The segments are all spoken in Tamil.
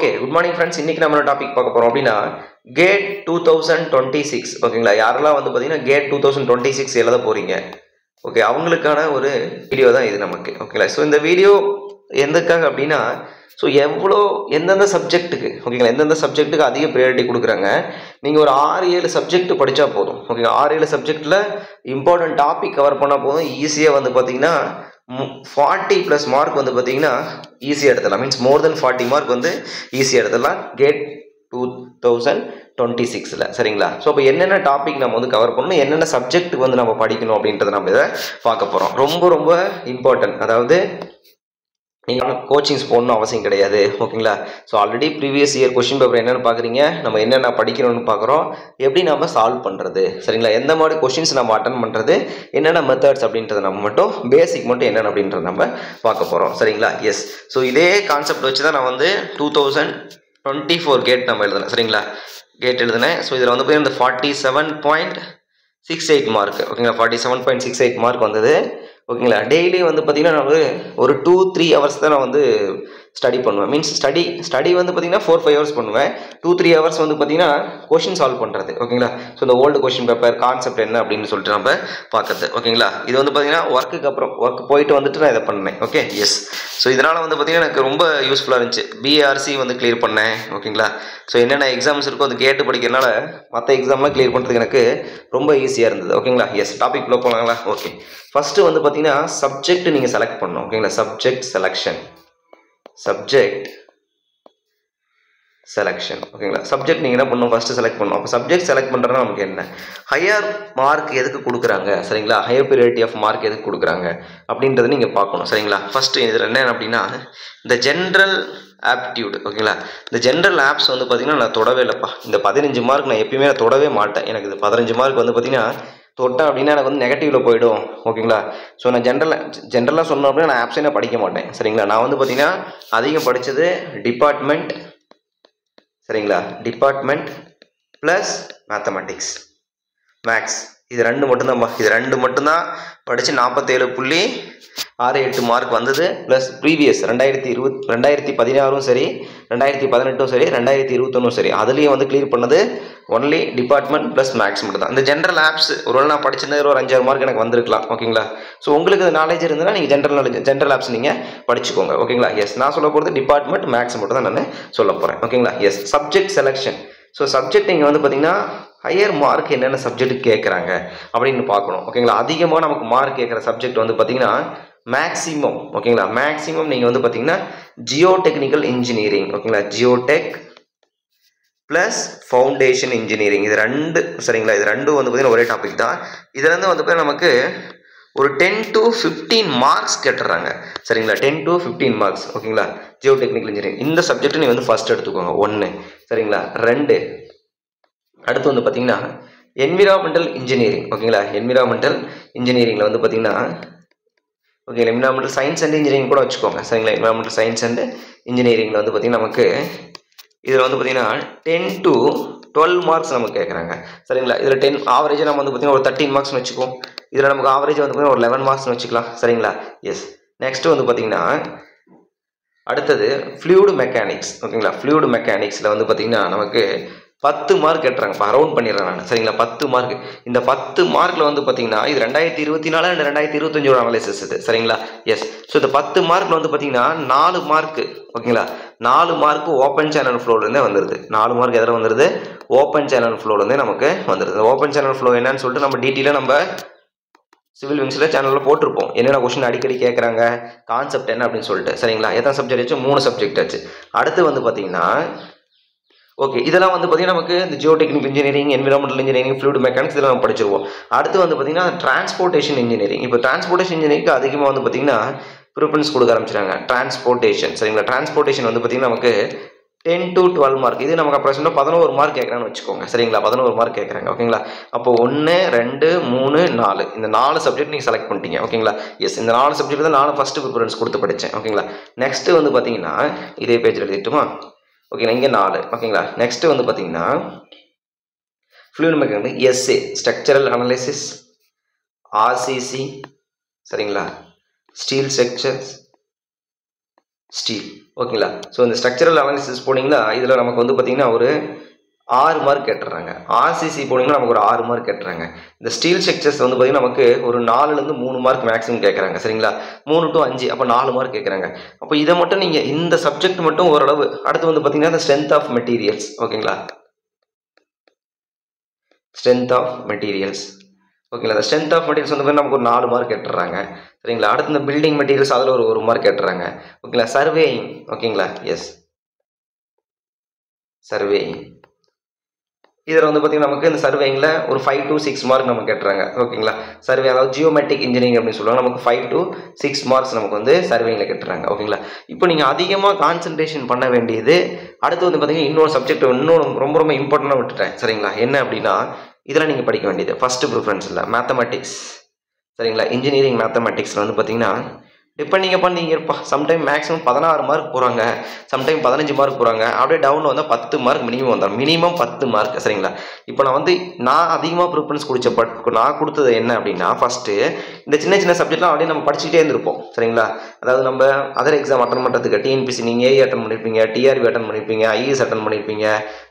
Okay good morning friends. இன்னைக்கு நம்ம டாபிக் பார்க்க போறோம் அப்படின்னா கேட் 2026. ஓகேங்களா, யாரெல்லாம் வந்து பார்த்தீங்கன்னா கேட் 2026 எழுத போறீங்க, ஓகே, அவங்களுக்கான ஒரு வீடியோ தான் இது நமக்கு. ஓகேங்களா, ஸோ இந்த வீடியோ எதுக்காக அப்படின்னா, ஸோ எந்தெந்த சப்ஜெக்ட்டுக்கு, ஓகேங்களா, எந்தெந்த சப்ஜெக்ட்டுக்கு அதிக ப்ரையாரிட்டி கொடுக்குறாங்க. நீங்கள் ஒரு 6-7 சப்ஜெக்ட் படித்தா போதும். ஓகேங்களா, 6-7 சப்ஜெக்டில் இம்பார்ட்டன்ட் டாபிக் கவர் பண்ணால் போதும். ஈஸியாக வந்து பார்த்தீங்கன்னா 40+ மார்க் வந்து பார்த்தீங்கன்னா ஈஸியாக எடுத்துடலாம். மீன்ஸ் மோர் தென் 40 மார்க் வந்து ஈஸியாக எடுத்துடலாம் கேட் 2026ல். சரிங்களா, ஸோ அப்போ என்னென்ன டாபிக் நம்ம வந்து கவர் பண்ணணும், என்னென்ன சப்ஜெக்ட் வந்து நம்ம படிக்கணும் அப்படின்றத நம்ம இதை பார்க்க போகிறோம். ரொம்ப ரொம்ப இம்பார்ட்டன்ட். அதாவது நீங்கள் கோச்சிங்ஸ் போடணும் அவசியம் கிடையாது. ஓகேங்களா, so already previous year question paper என்னென்னு பார்க்குறீங்க, நம்ம என்னென்ன படிக்கணும்னு பார்க்குறோம், எப்படி நம்ம சால்வ் பண்ணுறது, சரிங்களா, எந்த மாதிரி கொஸ்டின்ஸ் நம்ம அட்டன் பண்ணுறது, என்னென்ன மெத்தட்ஸ் அப்படின்றத நம்ம மட்டும் பேசிக் மட்டும் என்னென்ன அப்படின்றத நம்ம பார்க்க போகிறோம். சரிங்களா, எஸ். ஸோ இதே கான்செப்ட் வச்சு தான் நான் வந்து 2024 கேட் நம்ம எழுதினேன். சரிங்களா, கேட் எழுதினேன். ஸோ இதில் வந்து இந்த 47.68 மார்க். ஓகேங்களா, 47.68 மார்க் வந்தது. ஓகேங்களா, டெய்லி வந்து பார்த்தீங்கன்னா நான் ஒரு 2-3 ஹவர்ஸ் தான் நான் வந்து ஸ்டடி பண்ணுவேன். மீன்ஸ் ஸ்டடி வந்து பார்த்தீங்கன்னா 4-5 ஹவர்ஸ் பண்ணுவேன். 2-3 ஹவர்ஸ் வந்து பார்த்தீங்கன்னா கொஷின் சால்வ் பண்ணுறது. ஓகேங்களா, ஸோ இந்த ஓல்டு கொஷின் பேப்பர் கான்செப்ட் என்ன அப்படின்னு சொல்லிட்டு நம்ம பார்க்குறது. ஓகேங்களா, இது வந்து பார்த்தீங்கன்னா ஒர்க்குக்கு அப்புறம் ஒர்க் போயிட்டு வந்துட்டு நான் இதை பண்ணேன். Okay, S. ஸோ இதனால் வந்து பார்த்தீங்கன்னா எனக்கு ரொம்ப யூஸ்ஃபுல்லாக இருந்துச்சு. பிஆர்சி வந்து கிளியர் பண்ணேன். ஓகேங்களா, ஸோ என்னென்ன எக்ஸாம்ஸ் இருக்கோ அது கேட்டு படிக்கிறதுனால மற்ற எக்ஸாம்லாம் கிளியர் பண்ணுறதுக்கு எனக்கு ரொம்ப ஈஸியாக இருந்தது. ஓகேங்களா, எஸ். டாபிக் ஃபாலோ பண்ணலாங்களா? ஓகே, ஃபஸ்ட்டு வந்து பார்த்தீங்கன்னா சப்ஜெக்ட் நீங்கள் செலக்ட் பண்ணணும். ஓகேங்களா, சப்ஜெக்ட் செலெக்ஷன். ஓகேங்களா, சப்ஜெக்ட் நீங்கள் என்ன பண்ணணும், ஃபஸ்ட்டு செலக்ட் பண்ணணும். அப்போ சப்ஜெக்ட் செலக்ட் பண்ணுறதுனா நமக்கு என்ன, ஹையர் மார்க் எதுக்கு கொடுக்குறாங்க, சரிங்களா, ஹையர் ப்ரையாரிட்டி ஆஃப் மார்க் எதுக்கு கொடுக்குறாங்க அப்படின்றத நீங்கள் பார்க்கணும். சரிங்களா, ஃபஸ்ட்டு இதில் என்ன அப்படின்னா இந்த ஜென்ரல் ஆப்டிடியூட். ஓகேங்களா, இந்த ஜென்ரல் ஆப்ஸ் வந்து பார்த்தீங்கன்னா நான் தொடவே இல்லைப்பா. இந்த 15 மார்க் நான் எப்பயுமே நான் தொடவே மாட்டேன். எனக்கு இது 15 மார்க் வந்து பார்த்தீங்கன்னா தொட்டேன் அப்படின்னா எனக்கு வந்து நெகட்டிவில் போயிடும். ஓகேங்களா, ஸோ நான் ஜென்ரலாக சொன்னோம் அப்படின்னா நான் ஆப்ஷனே படிக்க மாட்டேன். சரிங்களா, நான் வந்து பார்த்தீங்கன்னா அதிகம் படித்தது டிபார்ட்மெண்ட். சரிங்களா, டிபார்ட்மெண்ட் ப்ளஸ் மேத்தமெட்டிக்ஸ், மேக்ஸ், இது ரெண்டு மட்டும்தான் படித்து 47.68 மார்க் வந்தது. ப்ளஸ் ப்ரீவியஸ் 2016 சரி, 2018 சரி, 2021 சரி, அதுலேயும் வந்து கிளியர் பண்ணது ஒன்லி டிபார்ட்மெண்ட் ப்ளஸ் மேக்ஸ் மட்டும் தான். இந்த ஜென்ரல் ஆப்ஸ் ஒருவேளை நான் படிச்சிருந்தது ஒரு 5-6 மார்க் எனக்கு வந்திருக்கலாம். ஓகேங்களா, ஸோ உங்களுக்கு நாலேஜ் இருந்ததுன்னா நீங்கள் ஜென்ரல் ஆப்ஸ் நீங்கள் படிச்சுக்கோங்க. ஓகேங்களா, எஸ். நான் சொல்ல போகிறது டிபார்ட்மெண்ட் மேக்ஸ் மட்டும் தான் நான் சொல்ல போகிறேன். ஓகேங்களா, yes. Subject selection. So subject நீங்கள் வந்து பார்த்தீங்கன்னா ஹையர் மார்க் என்னென்ன சப்ஜெக்ட் கேட்குறாங்க அப்படின்னு பார்க்கணும். ஓகேங்களா, அதிகமாக நமக்கு மார்க் கேட்குற சப்ஜெக்ட் வந்து பார்த்தீங்கன்னா மேக்ஸிமம். ஓகேங்களா, மேக்ஸிமம் நீங்கள் வந்து பார்த்தீங்கன்னா ஜியோ டெக்னிக்கல் இன்ஜினியரிங். ஓகேங்களா, ஜியோடெக் ப்ளஸ் ஃபவுண்டேஷன் இன்ஜினியரிங், இது ரெண்டு. சரிங்களா, இது ரெண்டும் வந்து பார்த்தீங்கன்னா ஒரே டாபிக் தான். இதுலேருந்து வந்து பார்த்தீங்கன்னா நமக்கு ஒரு 10 to 15 மார்க்ஸ் கேட்டுறாங்க. சரிங்களா, 10 to 15 மார்க்ஸ். ஓகேங்களா, ஜியோ டெக்னிக்கல் இன்ஜினியரிங் இந்த சப்ஜெக்ட் நீங்கள் வந்து ஃபர்ஸ்ட் எடுத்துக்கோங்க. 1. சரிங்களா, 2. அடுத்து வந்து பார்த்தீங்கன்னா என்விரான்மெண்டல் இன்ஜினியரிங். ஓகேங்களா, என்விரான்மெண்டல் இன்ஜினியரிங்கில் வந்து பார்த்தீங்கன்னா okay, environmental science and engineering கூட வச்சுக்கோங்க. சரிங்களா, என்விரான்மெண்டல் சயின்ஸ் அண்ட் இன்ஜினியரிங்கில் வந்து பார்த்தீங்கன்னா நமக்கு இதில் வந்து பார்த்தீங்கன்னா 10 to 12 மார்க்ஸ் நமக்கு கேட்குறாங்க. சரிங்களா, இதில் 10 ஆவரேஜாக நம்ம வந்து பார்த்தீங்கன்னா ஒரு 13 மார்க்ஸ்னு வச்சுக்கோம். இதில் நமக்கு ஆவரேஜ் வந்து பார்த்தீங்கன்னா ஒரு 11 மார்க்ஸ்னு வச்சுக்கலாம். சரிங்களா, எஸ். நெக்ஸ்ட் வந்து பார்த்தீங்கன்னா அடுத்தது ஃப்ளூயிட் மெக்கானிக்ஸ். ஓகேங்களா, ஃப்ளூயிட் மெக்கானிக்ஸில் வந்து பார்த்தீங்கன்னா நமக்கு 10 மார்க் கேட்டுறாங்க. அரௌண்ட் பண்ணிடுறேன் நான். சரிங்களா, 10 மார்க். இந்த 10 மார்க்கில் வந்து பார்த்தீங்கன்னா இது 2024 அண்ட் 2025 அனாலிசிஸ் இது. சரிங்களா, எஸ். ஸோ இந்த 10 மார்க்கில் வந்து பார்த்தீங்கன்னா 4 மார்க்கு. ஓகேங்களா, 4 மார்க்கு ஓப்பன் சேனல் ஃப்ளோலேருந்தே வந்துடுது. 4 மார்க் எதில் வந்துடுது, ஓப்பன் சேனல் ஃப்ளோலேருந்தே நமக்கு வந்துடுது. ஓப்பன் சேனல் ஃப்ளோ என்னன்னு சொல்லிட்டு நம்ம டீட்டெயிலாக நம்ம சிவில் விங்ஸில் சேனலில் போட்டிருப்போம். என்னென்ன கொஸ்டின் அடிக்கடி கேட்குறாங்க, கான்செப்ட் என்ன அப்படின்னு சொல்லிட்டு. சரிங்களா, எத்தனை சப்ஜெக்ட் ஆச்சு, 3 சப்ஜெக்ட் ஆச்சு. அடுத்து வந்து பார்த்தீங்கன்னா ஓகே, இதெல்லாம் வந்து பார்த்தீங்கன்னா நமக்கு இந்த Jio technical engineering, environmental engineering, fluid mechanics இதெல்லாம் நம்ம படிச்சிருவோம். அடுத்து வந்து பார்த்தீங்கன்னா டிரான்ஸ்போர்ட்டேஷன் இன்ஜினியரிங். இப்போ டிரான்ஸ்போர்ட்டேஷன் இன்ஜினியரிங்க்கு அதிகமாக வந்து பார்த்தீங்கன்னா ப்ரிஃபரன்ஸ் கொடுக்க ஆரம்பிச்சிட்டாங்க. டிரான்ஸ்போர்ட்டேஷன். சரிங்களா, டிரான்ஸ்போர்ட்டேஷன் வந்து பார்த்தீங்கன்னா நமக்கு 10 to 12 மார்க். இது நமக்கு அப்ராக்சிமேட்டாக 11 மார்க் கேட்குறான்னு வச்சுக்கோங்க. சரிங்களா, 11 மார்க் கேட்குறாங்க. ஓகேங்களா, அப்போ 1, 2, 3, 4 இந்த 4 சப்ஜெக்ட் நீங்கள் செலக்ட் பண்ணிட்டீங்க. ஓகேங்களா, எஸ். இந்த 4 சப்ஜெக்ட் தான் நான் ஃபஸ்ட்டு ப்ரிஃபரன்ஸ் கொடுத்து படித்தேன். ஓகேங்களா, நெக்ஸ்ட்டு வந்து பார்த்தீங்கன்னா இதே பேஜில் எழுதிட்டுமா. ஓகேங்களா, இங்கே 4. ஓகேங்களா, நெக்ஸ்ட்டு வந்து பார்த்தீங்கன்னா fluid mechanics SA, structural analysis, RCC. சரிங்களா, ஸ்டீல் ஸ்ட்ரக்சர்ஸ், ஸ்டீல். ஓகேங்களா. ஸோ இந்த ஸ்ட்ரக்சரல் அனாலிசிஸ் போனீங்கன்னா இதில் நமக்கு வந்து பார்த்தீங்கன்னா ஒரு 6 மார்க் கேட்டுறாங்க. ஆர்சிசி போனீங்கன்னா நமக்கு ஒரு 6 மார்க் கேட்டுறாங்க. இந்த ஸ்டீல் ஸ்ட்ரக்சர்ஸ் வந்து பார்த்தீங்கன்னா நமக்கு ஒரு 4லேருந்து 3 மார்க் மேக்ஸிமம் கேட்குறாங்க. சரிங்களா, 3 to 5 அப்போ 4 மார்க் கேட்குறாங்க. அப்போ இதை மட்டும் நீங்கள் இந்த சப்ஜெக்ட் மட்டும் ஓரளவு. அடுத்து வந்து பார்த்தீங்கன்னா இந்த ஸ்ட்ரென்த் ஆஃப் மெட்டீரியல்ஸ். ஓகேங்களா, ஸ்ட்ரென்த் ஆஃப் மெட்டீரியல்ஸ். ஓகேங்களா, இந்த ஸ்ட்ரென்த் ஆஃப் மெட்டீரியல்ஸ் வந்து நமக்கு ஒரு 4 மார்க் கேட்டுறாங்க. சரிங்களா, அடுத்து இந்த பில்டிங் மெட்டீரியல்ஸ் அதில் ஒரு மார்க் கேட்டுறாங்க. ஓகேங்களா, சர்வேயிங். ஓகேங்களா, எஸ், சர்வேயிங். இதில் வந்து பார்த்தீங்கன்னா நமக்கு இந்த சர்வேயிங்கில் ஒரு 5 to 6 மார்க் நமக்கு கேட்டுறாங்க. ஓகேங்களா, சர்வே அதாவது ஜியோமெட்ரிக் இன்ஜினியரிங் அப்படின்னு சொல்லுவாங்க. நமக்கு 5 to 6 மார்க்ஸ் நமக்கு வந்து சர்வேயிங்கில் கேட்டுறாங்க. ஓகேங்களா, இப்போ நீங்கள் அதிகமாக கான்சன்ட்ரேஷன் பண்ண வேண்டியது அடுத்து வந்து பார்த்தீங்கன்னா இன்னொரு சப்ஜெக்ட் இன்னொன்று ரொம்ப இம்பார்ட்டண்டாக விட்டுட்டேன். சரிங்களா, என்ன அப்படின்னா இதில் நீங்கள் படிக்க வேண்டியது ஃபஸ்ட்டு ப்ரிஃபரன்ஸில் மேத்தமெட்டிக்ஸ். சரிங்களா, இன்ஜினியரிங் மேத்தமெட்டிக்ஸில் வந்து பார்த்தீங்கன்னா டிபெண்டிங் அப்பான் நீங்கள் இருப்பா சம்டைம் மேக்ஸிமம் 16 மார்க் போகிறாங்க, சம்டைம் 15 மார்க் போகிறாங்க. அப்படியே டவுன் வந்தால் 10 மார்க் மினிமம் வந்துடும். Minimum 10 mark. சரிங்களா, இப்போ நான் அதிகமாக ப்ரிஃபரன்ஸ் நான் கொடுத்தது என்ன அப்படின்னா ஃபஸ்ட்டு இந்த சின்ன சப்ஜெக்ட்லாம் அப்படியே நம்ம படிச்சுட்டே இருந்திருப்போம். சரிங்களா, அதாவது நம்ம அதர் எக்ஸாம் அட்டன் பண்ணுறதுக்கு டிஎன்பிசி நீங்கள் ஏஐ அட்டன் பண்ணியிருப்பீங்க, டிஆர்பி அட்டன் பண்ணியிருப்பீங்க, ஐஏஎஸ் அட்டன் பண்ணியிருப்பீங்க.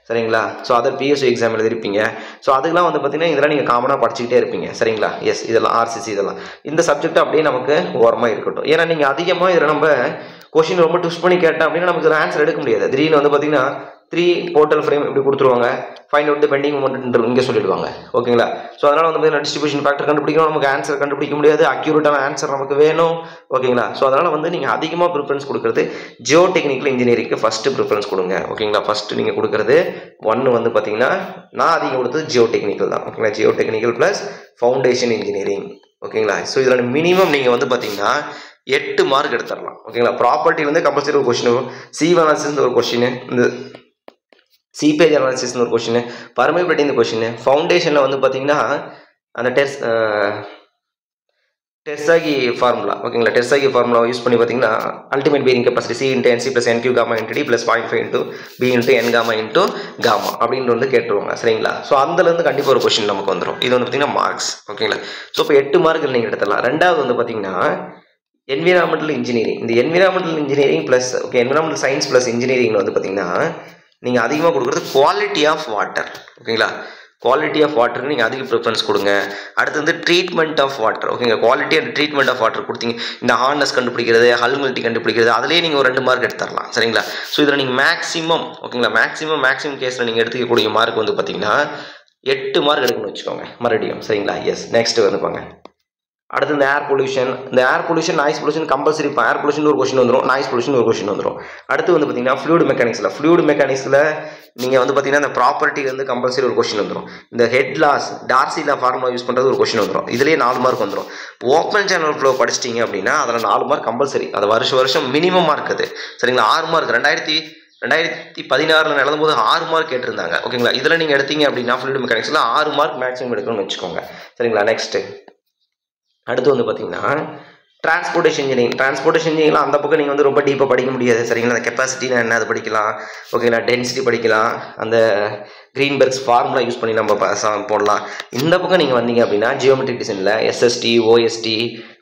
சரிங்களா, ஸோ அதர் பிஎஸ்சி எக்ஸாம் எழுதிருப்பீங்க. ஸோ அதுக்கெலாம் வந்து பார்த்தீங்கன்னா இதெல்லாம் நீங்கள் காமனாக படிச்சுக்கிட்டே இருப்பீங்க. சரிங்களா, எஸ், இதெல்லாம் ஆர்சிசி இதெல்லாம் இந்த சப்ஜெக்ட் அப்படியே நமக்கு ஓரமாக இருக்கட்டும். ஏன்னா நீங்கள் அதிகமாக இதில் நம்ம கொஷின் ரொம்ப ட்விஸ்ட் பண்ணி கேட்டோம் அப்படின்னா நமக்கு இதில் ஆன்சர் எடுக்க முடியாது. திடீர்னு வந்து பார்த்தீங்கன்னா 3 போர்ட்டல் ஃப்ரேம் இப்படி கொடுத்துருவாங்க, find out the bending moment இங்கே சொல்லிடுவாங்க. ஓகேங்களா, ஸோ அதனால் வந்து பார்த்தீங்கன்னா டிஸ்ட்ரிபியூஷன் ஃபேக்டர் கண்டுபிடிக்கணும், நமக்கு ஆன்சர் கண்டுபிடிக்க முடியாது, அக்யூரேட்டான ஆன்சர் நமக்கு வேணும். ஓகேங்களா, ஸோ அதனால் வந்து நீங்கள் அதிகமாக ப்ரிஃபரன்ஸ் கொடுக்குறது ஜியோ டெக்னிக்கல் இன்ஜினியரிங்க்கு ஃபஸ்ட்டு ப்ரிஃபரன்ஸ் கொடுங்க. ஓகேங்களா, ஃபஸ்ட்டு நீங்கள் கொடுக்குறது ஒன்று வந்து பார்த்தீங்கன்னா நான் அதிகம் கொடுத்தது ஜியோ டெக்னிக்கல் தான். ஓகேங்களா, Jio technical plus foundation engineering. ஓகேங்களா, ஸோ இதில் மினிமம் நீங்கள் வந்து பார்த்தீங்கன்னா 8 மார்க் எடுத்துடலாம். ஓகேங்களா, ப்ராப்பர்ட்டி வந்து கம்பல்சரி ஒரு கொஸ்டின், சி அனாலிசிஸ் ஒரு கொஸ்டின், இந்த சிபேஜ் அனாலிசிஸ் ஒரு கொஸ்டின், பர்மியபிலிட்டி இந்த கொஸ்டின், ஃபவுண்டேஷனில் வந்து பார்த்தீங்கன்னா அந்த டெர்சாகி ஃபார்முலா. ஓகேங்களா, டெர்சாகி ஃபார்முலா யூஸ் பண்ணி பார்த்தீங்கன்னா ultimate bearing capacity C into NC plus NQ gamma into D plus 0.5 into B into N gamma into gamma அப்படின்னு வந்து கேட்டுருவாங்க. சரிங்களா, ஸோ அதுலேருந்து கண்டிப்பாக ஒரு கொஸ்டின் நமக்கு வந்துடும். இது வந்து பார்த்தீங்கன்னா மார்க்ஸ். ஓகேங்களா, ஸோ இப்போ 8 மார்க்கில் நீங்கள் எடுத்துடலாம். ரெண்டாவது வந்து பார்த்தீங்கன்னா என்விரான்மெண்டல் இன்ஜினியரிங். இந்த environmental engineering plus environmental science plus engineering வந்து பார்த்தீங்கன்னா நீங்கள் அதிகமாக கொடுக்குறது குவாலிட்டி ஆஃப் வாட்டர். ஓகேங்களா, குவாலிட்டி ஆஃப் வாட்டர் நீங்கள் அதிக ப்ரிஃபரன்ஸ் கொடுங்க. அடுத்து வந்து ட்ரீட்மெண்ட் ஆஃப் வாட்டர். ஓகேங்க, quality and treatment of water கொடுத்தீங்க, இந்த ஹார்னஸ் கண்டுபிடிக்கிறது, ஹல்மிலிட்டி கண்டுபிடிக்கிறது, அதிலே நீங்கள் ஒரு 2 மார்க் எடுத்துடலாம். சரிங்களா, ஸோ இதில் நீங்கள் மேக்ஸிமம் ஓகேங்களா மேக்ஸிமம் கேஸில் நீங்கள் எடுத்துக்கக்கூடிய மார்க் வந்து பார்த்தீங்கன்னா 8 மார்க் எடுக்கணும்னு வச்சுக்கோங்க மறுபடியும். சரிங்களா, எஸ். நெக்ஸ்ட் வந்துப்பாங்க அடுத்து இந்த air pollution noise pollution compulsory. இப்போ ஏர் பொல்யூஷன் ஒரு கொஸ்டின் வந்துடும், நாய்ஸ் பொல்யூஷன் ஒரு கொஸ்டின் வந்துடும். அடுத்து வந்து பார்த்தீங்கன்னா ஃப்ளூயிட் மெக்கானிக்ஸில் நீங்கள் வந்து பார்த்தீங்கன்னா இந்த ப்ராப்பர்ட்டி வந்து கம்பல்சரி ஒரு கொஸ்டின் வந்துடும். இந்த ஹெட் லாஸ் டார்சி லா ஃபார்முலா யூஸ் பண்ணுறது ஒரு கொஸ்டின் வந்துடும். இதுலேயே 4 மார்க் வந்துடும். ஓப்பன் சேனல் ஃப்ளோ படிச்சிட்டிங்க அப்படின்னா அதில் 4 மார்க் கம்பல்சரி. அது வருஷம் மினிமம் மார்க் அது. சரிங்களா, 6 மார்க் 2016 நடந்தபோது 6 மார்க் கேட்டிருந்தாங்க. ஓகேங்களா, இதில் நீங்கள் எடுத்தீங்க அப்படின்னா ஃப்ளூயிட் மெக்கானிக்ஸில் 6 மார்க் மேக்ஸிமம் எடுக்கணும்னு வச்சுக்கோங்க. சரிங்களா, நெக்ஸ்ட்டு அடுத்து வந்து பார்த்தீங்கன்னா டிரான்ஸ்போர்ட்டேஷன் இன்ஜினியரிங் அந்த பக்கம் நீங்கள் வந்து ரொம்ப டீப்பாக படிக்க முடியாது. சரிங்களா, அந்த கெப்பாசிட்டினா என்ன அது படிக்கலாம். ஓகேங்களா, டென்சிட்டி படிக்கலாம், அந்த கிரீன்பெர்க்ஸ் ஃபார்முலா யூஸ் பண்ணி நம்ம போடலாம். இந்த பக்கம் நீங்கள் வந்தீங்க அப்படின்னா ஜியோமெட்ரிக் டிசைனில் எஸ்எஸ்டி ஓஎஸ்டி.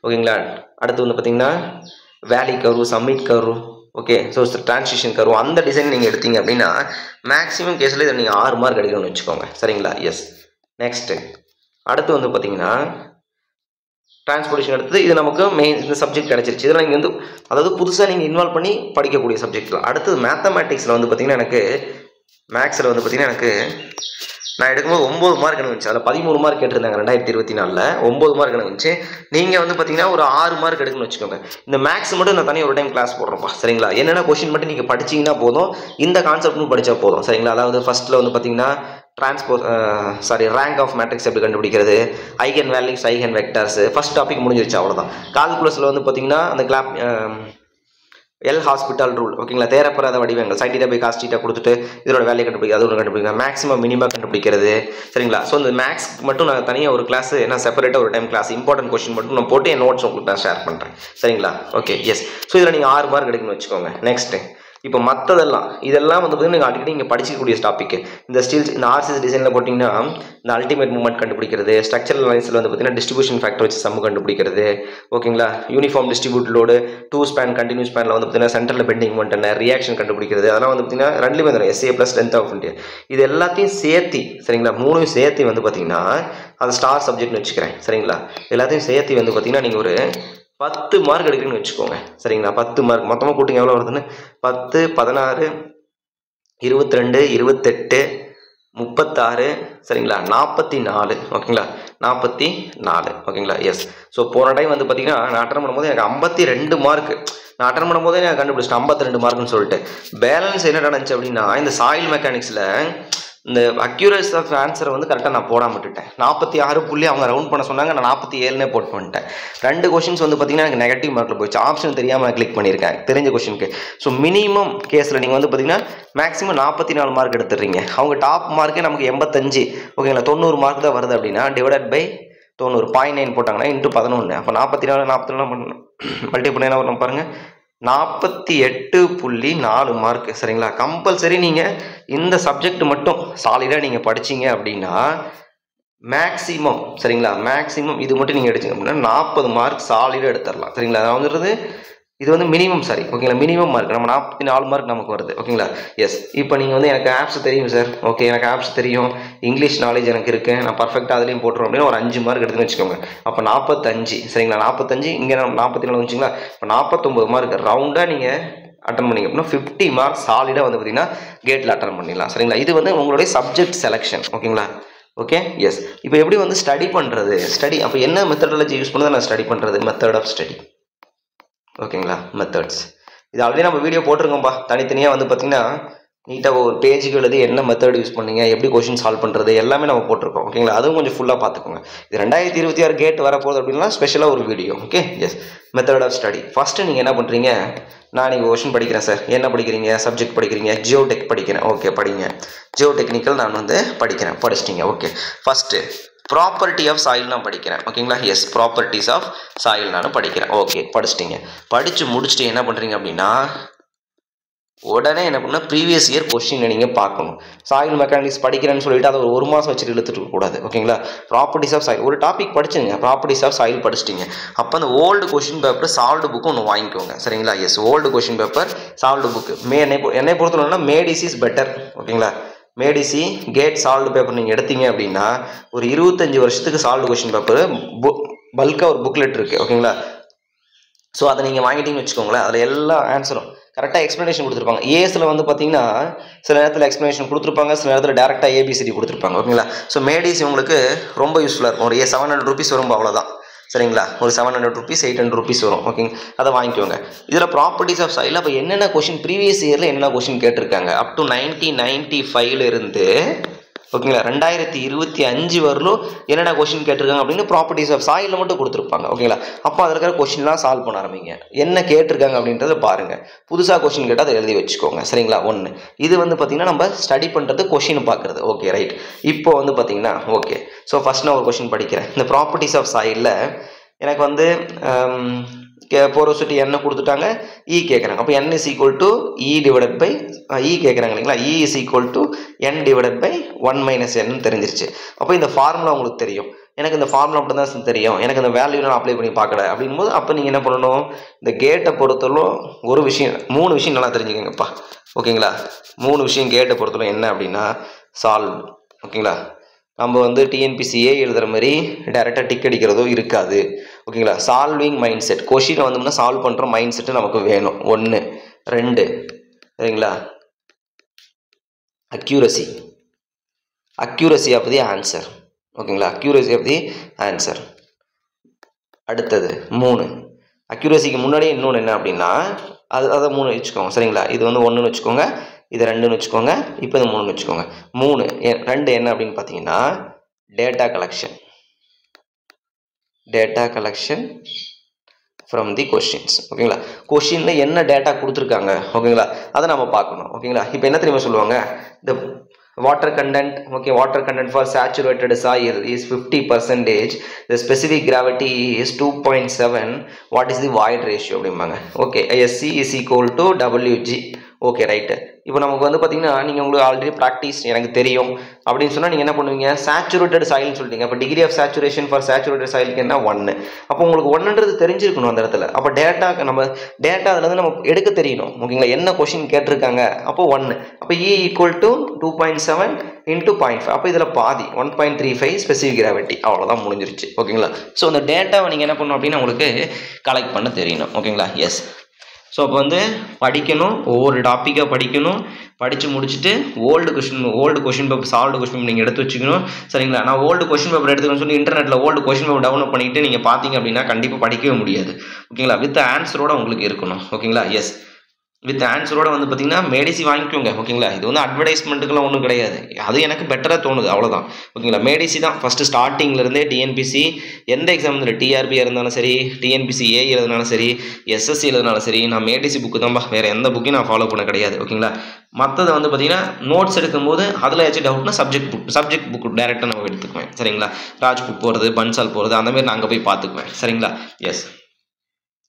ஓகேங்களா, அடுத்து வந்து பார்த்தீங்கன்னா valley curve, summit curve, okay, so transition curve, அந்த டிசைன் நீங்கள் எடுத்தீங்க அப்படின்னா மேக்ஸிமம் கேஸில் இதை நீங்கள் 6 மார்க் எடுக்கணும்னு வச்சுக்கோங்க. சரிங்களா, எஸ். நெக்ஸ்ட்டு அடுத்து வந்து பார்த்தீங்கன்னா டிரான்ஸ்போர்ட்டேஷன் எடுத்தது. இது நமக்கு மெயின் இந்த சப்ஜெக்ட் கிடச்சிருச்சு. இதில் நீங்கள் வந்து அதாவது புதுசாக நீங்கள் இன்வால்வ் பண்ணி படிக்கக்கூடிய சப்ஜெக்ட்லாம். அடுத்தது மேத்தமேட்டிக்ஸில் வந்து பார்த்தீங்கன்னா எனக்கு மேக்ஸில் வந்து பார்த்தீங்கன்னா எனக்கு நான் எடுக்கும்போது 9 மார்க் எனக்கு வந்துச்சு. அதில் 13 மார்க் கேட்டிருந்தாங்க 2024. 9 மார்க் எனக்கு வந்துச்சு. நீங்கள் வந்து பார்த்தீங்கன்னா ஒரு 6 மார்க் எடுக்கணும்னு வச்சுக்கோங்க. இந்த மேக்ஸ் மட்டும் நான் தனியாக ஒரு டைம் கிளாஸ் போடுறோம்ப்பா. சரிங்களா, என்னென்ன கொஸ்டின் மட்டும் நீங்கள் படிச்சிங்கன்னா போதும், இந்த கான்செப்ட்டும் படித்தா போதும். சரிங்களா, அதாவது ஃபஸ்ட்டில் வந்து பார்த்தீங்கன்னா ரேங்க் ஆஃப் மேட்ரிக்ஸ் எப்படி கண்டுபிடிக்கிறது, eigen values, eigen vectors, first topic முடிஞ்சிருச்சு, அவ்வளோதான். கால்குலஸில் வந்து பார்த்தீங்கன்னா அந்த எல் ஹாஸ்பிட்டல் ரூல். ஓகேங்களா, தேரப்படாத வடிவங்கள் sin θ / cos θ கொடுத்துட்டு இதோட வேல்யூ கண்டுபிடிக்கிறது, அது ஒன்று கண்டுபிடிக்கலாம், மேக்ஸிமம் மினிமம் கண்டுபிடிக்கிறது. சரிங்களா, ஸோ இந்த மேக்ஸ் மட்டும் நான் தனியாக ஒரு கிளாஸ் நான் செப்பரேட்டாக ஒரு டைம் கிளாஸ் இம்பார்ட்டன்ட் கொஸ்டின் மட்டும் நான் போட்டு என் நோட்ஸ் உங்களுக்கு நான் ஷேர் பண்ணுறேன். சரிங்களா, ஓகே, எஸ். ஸோ இதில் நீங்கள் 6 மார்க் எடுக்கணும்னு வச்சுக்கோங்க. நெக்ஸ்ட்டு இப்போ மற்றதெல்லாம் இதெல்லாம் வந்து பார்த்தீங்கன்னா நீங்கள் அடிக்கடி நீங்கள் படிச்சிக்கக்கூடிய டாபிக். இந்த ஸ்டீல்ஸ் இந்த ஆர்சிஎஸ் டிசைனில் போட்டிங்கன்னா இந்த அல்டிமேட் மூவ்மெண்ட் கண்டுபிடிக்கிறது, ஸ்ட்ரக்சரல் அனாலிசிஸில் வந்து பார்த்தீங்கன்னா டிஸ்ட்ரிபியூஷன் ஃபேக்டர் வச்சு சம் கண்டுபிடிக்கிறது, ஓகேங்களா. Uniform distribute load, 2 span continuous ஸ்பேனில் வந்து பார்த்தீங்கன்னா சென்டரில் பெண்டிங் மூவ்மெண்ட் என்ன, ரியாக்ஷன் கண்டுபிடிக்கிறது, அதெல்லாம் வந்து பார்த்தீங்கன்னா ரெண்டுமே வந்துடும். SA + லென்த் ஆஃப் இண்டியா இது எல்லாத்தையும் சேர்த்து சரிங்களா, 3 சேர்த்து வந்து பார்த்தீங்கன்னா அது ஸ்டார் சப்ஜெக்ட்னு வச்சுக்கிறேன் சரிங்களா. எல்லாத்தையும் சேர்த்து வந்து பார்த்தீங்கன்னா நீங்கள் ஒரு 10 மார்க் எடுக்கிறீங்கன்னு வச்சுக்கோங்க சரிங்களா. 10 மார்க் மொத்தமாக கூட்டிங்க எவ்வளோ வருதுன்னு 10, 16, 22, 28, 36 சரிங்களா, 44 ஓகேங்களா, 44 ஓகேங்களா. எஸ். ஸோ போன டைம் வந்து பார்த்தீங்கன்னா நான் அட்டன் பண்ணும்போது எனக்கு 52 மார்க் நான் அட்டன் பண்ணும்போதே நான் கண்டுபிடிச்சிட்டேன் 52 மார்க்குன்னு சொல்லிட்டு. பேலன்ஸ் என்ன நடந்துச்சு அப்படின்னா இந்த சாயில் மெக்கானிக்ஸில் இந்த அக்யூரேசி ஆஃப் ஆன்சரை வந்து கரெக்டாக நான் போடாமல் விட்டுட்டேன். 46 புள்ளி அவங்க ரவுண்ட் பண்ண சொன்னாங்க, நான் 47 போட்டு வந்துட்டேன். 2 கொஷின்ஸ் வந்து பார்த்தீங்கன்னா எனக்கு நெகட்டிவ் மார்க்கில் போயிடுச்சு. ஆப்ஷன் தெரியாமல் நான் கிளிக் பண்ணியிருக்கேன் தெரிஞ்ச கொஷினுக்கு. ஸோ மினிமம் கேஸில் நீங்கள் வந்து பார்த்தீங்கன்னா மேக்ஸிமம் 44 மார்க் எடுத்துடுறீங்க. அவங்க டாப் மார்க்கே நமக்கு 85 ஓகேங்களா, 90 மார்க் தான் வருது அப்படின்னா டிவைடட் பை 90 0.9 போட்டாங்கன்னா இன்ட்டு 11 அப்போ 44 மல்டி பண்ண என்ன வரும் பாருங்கள் 48.4 மார்க் சரிங்களா. கம்பல்சரி நீங்கள் இந்த சப்ஜெக்ட் மட்டும் சாலிடாக நீங்கள் படிச்சிங்க அப்படின்னா மேக்ஸிமம் சரிங்களா, மேக்ஸிமம் இது மட்டும் நீங்கள் எடுத்தீங்க அப்படின்னா 40 மார்க் சாலிடாக எடுத்துடலாம் சரிங்களா. நான் வந்துடுறது இது வந்து மினிமம் சாரி ஓகேங்களா, மினிமம் மார்க் நம்ம 44 மார்க் நமக்கு வருது ஓகேங்களா. எஸ். இப்போ நீங்கள் வந்து எனக்கு ஆப்ஸ் தெரியும் சார், ஓகே எனக்கு ஆப்ஸ் தெரியும், இங்கிலீஷ் நாலேஜ் எனக்கு இருக்குது, நான் பர்ஃபெக்டாக அதுலேயும் போட்டுருவோம் அப்படின்னா ஒரு 5 மார்க் எடுத்துன்னு வச்சுக்கோங்க. அப்போ 45 சரிங்களா, 45 இங்கே 44 வச்சுங்களா, இப்போ 49 மார்க் ரவுண்டாக நீங்கள் அட்டன் பண்ணிங்க அப்படின்னா 50 மார்க் சாலிடாக வந்து பார்த்தீங்கன்னா கேட்டில் அட்டன் பண்ணிடலாம் சரிங்களா. இது வந்து உங்களுடைய சப்ஜெக்ட் செலெக்ஷன் ஓகேங்களா. ஓகே. எஸ். இப்போ எப்படி வந்து ஸ்டடி பண்ணுறது, ஸ்டடி அப்போ என்ன மெத்தடாலஜி யூஸ் பண்ணி நான் ஸ்டடி பண்ணுறது, மெத்தட் ஆஃப் ஸ்டடி ஓகேங்களா, மெத்தட்ஸ். இது ஆல்ரெடி நம்ம வீடியோ போட்டிருக்கோம்ப்பா, தனித்தனியாக வந்து பார்த்தீங்கன்னா நீட்டாக ஒரு பேஜுக்கு எழுதி என்ன மெத்தட் யூஸ் பண்ணீங்க, எப்படி கொஷின் சால்வ் பண்ணுறது எல்லாமே நம்ம போட்டிருக்கோம் ஓகேங்களா. அதுவும் கொஞ்சம் ஃபுல்லாக பார்த்துக்கோங்க. இது 2026 கேட் வரப்போகுது அப்படின்னா ஸ்பெஷலாக ஒரு video. Okay. Yes. Method of study. First நீங்கள் என்ன பண்ணுறீங்க, நான் நீங்கள் கொஷின் படிக்கிறேன் சார், என்ன படிக்கிறீங்க, சப்ஜெக்ட் படிக்கிறீங்க, ஜியோடெக் படிக்கிறேன், ஓகே படிங்க. ஜியோ டெக்னிக்கல் நான் வந்து படிக்கிறேன், படிச்சிட்டிங்க okay. First property of soil நான் படிக்கிறேன் ஓகேங்களா. எஸ். ப்ராப்பர்ட்டிஸ் ஆஃப் சாயில் நான் படிக்கிறேன், ஓகே படிச்சிட்டிங்க. படித்து முடிச்சுட்டு என்ன பண்ணுறீங்க அப்படின்னா உடனே என்ன பண்ணால் ப்ரீவியஸ் இயர் கொஸ்டினை நீங்கள் பார்க்கணும். சாயில் மெக்கானிக்ஸ் படிக்கிறேன்னு சொல்லிட்டு அதை ஒரு மாதம் வச்சுட்டு இழுத்துட்டு கூடாது ஓகேங்களா. ப்ராப்பர்ட்டிஸ் ஆஃப் சாயில் ஒரு டாபிக் படிச்சுங்க, ப்ராப்பர்ட்டிஸ் ஆஃப் சாயில் படிச்சிட்டிங்க. அப்போ அந்த old question paper solved book ஒன்று வாங்கிக்கோங்க சரிங்களா. Yes. Old question paper solved book என்னை பொறுத்தவரைனா மேடிஸ் இஸ் பெட்டர் ஓகேங்களா. மேடிசி கேட் சால்வ்டு பேப்பர் நீங்கள் எடுத்தீங்க அப்படின்னா ஒரு 25 வருஷத்துக்கு சால்வ்டு கொஸ்டின் பேப்பர் பல்காக ஒரு புக்லெட் இருக்குது ஓகேங்களா. ஸோ அதை நீங்கள் வாங்கிட்டீங்கன்னு வச்சுக்கோங்களேன், அதில் எல்லா ஆன்சரும் கரெக்டாக எக்ஸ்ப்ளனேஷன் கொடுத்துருப்பாங்க. ஏஎஸில் வந்து பார்த்தீங்கன்னா சில நேரத்தில் எக்ஸ்ப்ளனேஷன் கொடுத்துருப்பாங்க, சில நேரத்தில் டேரெக்டாக ABCD கொடுத்துருப்பாங்க ஓகேங்களா. ஸோ மேடிசி உங்களுக்கு ரொம்ப யூஸ்ஃபுல்லாக இருக்கும். ஒரு 700 rupees வரும் அவ்வளோதான் சரிங்களா. ஒரு 700 rupees 800 rupees வரும் ஓகேங்க. அதை வாங்கிக்கோங்க. இதில் ப்ராப்பர்ட்டிஸ் ஆஃப் சாயில் அப்போ என்னென்ன கொஷின் ப்ரீவியஸ் இயரில் என்னென்ன கொஷின் கேட்டிருக்காங்க அப் டு 1995 இருந்து ஓகேங்களா 2025 வரலும் என்னென்ன கொஷின் கேட்டிருக்காங்க அப்படின்னு ப்ராப்பர்ட்டிஸ் ஆஃப் சாயில் மட்டும் கொடுத்துருப்பாங்க ஓகேங்களா. அப்போ அதில் இருக்கிற கொஷின்லாம் சால்வ் பண்ண ஆரம்பிங்க. என்ன கேட்டிருக்காங்க அப்படின்றத பாருங்கள். புதுசாக கொஷின் கேட்டால் அதை எழுதி வச்சுக்கோங்க சரிங்களா. ஒன்று இது வந்து பார்த்திங்கன்னா நம்ம ஸ்டடி பண்ணுறது கொஷின் பார்க்குறது ஓகே ரைட். இப்போ வந்து பார்த்திங்கன்னா ஓகே. ஸோ ஃபஸ்ட் நான் ஒரு கொஷின் படிக்கிறேன். இந்த ப்ராப்பர்ட்டிஸ் ஆஃப் சாயிலில் எனக்கு வந்து போரோசிட்டி என்ன கொடுத்துட்டாங்க, இ கேட்குறாங்க. அப்போ n is equal to e divided by e கேட்குறாங்க இல்லைங்களா. E is equal to n divided by 1 - n தெரிஞ்சிருச்சு. அப்போ இந்த ஃபார்முலா உங்களுக்கு தெரியும், எனக்கு இந்த ஃபார்முலா மட்டும் தான் தெரியும், எனக்கு இந்த வேல்யூ நான் அப்ளை பண்ணி பார்க்கல அப்படிங்கும்போது அப்போ நீங்கள் என்ன பண்ணணும், இந்த கேட்டை பொறுத்தவரைக்கும் ஒரு விஷயம் 3 விஷயம் நல்லா தெரிஞ்சுக்கங்கப்பா ஓகேங்களா. 3 விஷயம் கேட்டை பொறுத்தவரை என்ன அப்படின்னா சால்வ் ஓகேங்களா. நம்ம வந்து டிஎன்பிசிஏ எழுதுகிற மாதிரி டேரெக்டாக டிக் அடிக்கிறதோ இருக்காது ஓகேங்களா. சால்விங் மைண்ட் செட், கொஷினை வந்தோம்னா சால்வ் பண்ணுற மைண்ட் செட்டு நமக்கு வேணும். 1 2 சரிங்களா. அக்யூரசி ஆஃப் தி ஆன்சர் ஓகேங்களா. Accuracy of the answer. அடுத்தது 3 அக்யூரசிக்கு முன்னாடியே இன்னொன்று என்ன அப்படின்னா அதை 3 வச்சுக்கோங்க சரிங்களா. இது வந்து 1ன்னு வச்சுக்கோங்க, இது 2ன்னு வச்சுக்கோங்க, இப்போ இது 3ன்னு வச்சுக்கோங்க. 2 என்ன அப்படின்னு பார்த்தீங்கன்னா data collection from the questions ஓகேங்களா. கொஸ்டினில் என்ன டேட்டா கொடுத்துருக்காங்க ஓகேங்களா, அதை நம்ம பார்க்கணும் ஓகேங்களா. இப்போ என்ன தெரியுமா சொல்லுவாங்க, இந்த water content okay, water content for saturated soil is 50%, the specific gravity is 2.7, what is the void ratio அப்படிம்பாங்க okay. SC is equal to WG okay right. இப்போ நமக்கு வந்து பார்த்தீங்கன்னா நீங்கள் உங்களுக்கு ஆல்ரெடி ப்ராக்டிஸ் எனக்கு தெரியும் அப்படின்னு சொன்னால் நீங்கள் என்ன பண்ணுவீங்க, சேச்சுரேட்டட் சாயில்னு சொல்லிட்டீங்க. அப்போ degree of saturation for saturated சாயிலுக்கு என்ன 1. அப்போ உங்களுக்கு 1ன்றது தெரிஞ்சிருக்கணும் அந்த இடத்துல. அப்போ டேட்டா அதுலேருந்து நம்ம எடுக்க தெரியணும். ஓகேங்களா, என்ன கொஷின் கேட்டிருக்காங்க. அப்போ 1. அப்போ E ஈக்குவல் டு 2.7 இன்ட்டு 0.5. அப்போ இதில் பாதி 1.35 ஸ்பெசிஃபிக் கிராவிட்டி. அவ்வளோதான் முடிஞ்சிருச்சு. ஓகேங்களா. ஸோ அந்த டேட்டாவை நீங்கள் என்ன பண்ணணும் அப்படின்னா உங்களுக்கு கலெக்ட் பண்ண தெரியணும். ஓகேங்களா. எஸ். ஸோ அப்போ வந்து படிக்கணும், ஒவ்வொரு டாப்பிக்காக படிக்கணும். படித்து முடிச்சுட்டு old question paper solved question paper நீங்கள் எடுத்து வச்சுக்கணும். சரிங்களா. நான் ஓல்டு கொஷின் பேப்பர் எடுத்துக்கணும்னு சொல்லி இன்டர்நெட்டில் ஓல்டு கொஷின் பேப்பர் டவுன்லோட் பண்ணிவிட்டு நீங்கள் பார்த்தீங்க அப்படின்னா கண்டிப்பாக படிக்கவே முடியாது. ஓகேங்களா. வித் ஆன்சரோட உங்களுக்கு இருக்கணும். ஓகேங்களா. எஸ். வித் ஆன்சரோட வந்து பார்த்தீங்கன்னா மேடிசி வாங்கிக்கோங்க. ஓகேங்களா. இது வந்து அட்வர்டைஸ்மெண்ட்டுக்குலாம் ஒன்றும் கிடையாது. அது எனக்கு பெட்டராக தோணுது, அவ்வளோதான். ஓகேங்களா. மேடிசி தான் ஃபஸ்ட்டு ஸ்டார்டிங்லேருந்தே டிஎன்பிசி எந்த எக்ஸாம் இருந்தாலும் டிஆர்பி இருந்தாலும் சரி, டிஎன்பிசி ஏ எழுதினாலும் சரி, எஸ்எஸ்சி எழுதினாலும் சரி, நான் மேடிசி புக்கு தான்ப்பா, வேறு எந்த புக்கையும் நான் ஃபாலோ பண்ண கிடையாது. ஓகேங்களா. மற்றதை வந்து பார்த்தீங்கன்னா நோட்ஸ் எடுக்கும்போது அதில் ஏதாச்சும் டவுட்னா சப்ஜெக்ட் புக் டேரெக்டாக நம்ம எடுத்துக்குவேன். சரிங்களா. ராஜ்புக் போகிறது, பன்சால் போகிறது, அந்தமாரி நான் அங்கே போய் பார்த்துக்குவேன். சரிங்களா. எஸ்.